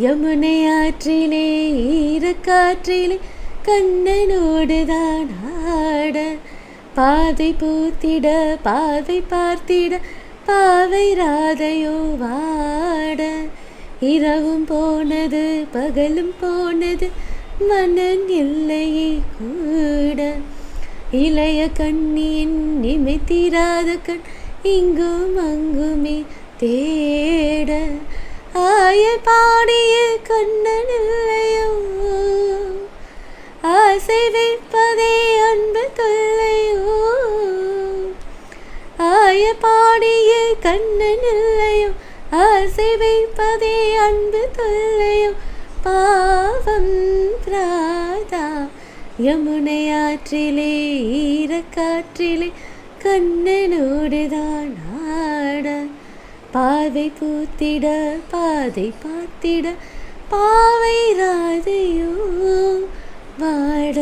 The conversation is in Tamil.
யமுனை ஆற்றிலே ஈரக்காற்றிலே கண்ணனோடுதான் ஆட, பாதை பூத்திட பாவை பார்த்திட பாவை ராதையோ வாட. இரவும் போனது பகலும் போனது மன்னன் இல்லையே கூட, இளைய கண்ணியின் நிமித்திராத கண் இங்கும் அங்குமே தேட. ஆய பாடிய கண்ணன் இல்லையோ, ஆசை வைப்பதே அன்பு தொல்லையோ. ஆய பாடிய கண்ணன் இல்லையோ, ஆசை வைப்பதே அன்பு தொல்லையோ. பாவம் ராதா யமுனை ஆற்றிலே ஈரக்காற்றிலே கண்ணனோடுதான் ஆட, பாவை பூத்திட பாதை பார்த்திட பாவை ராதையோ வாட.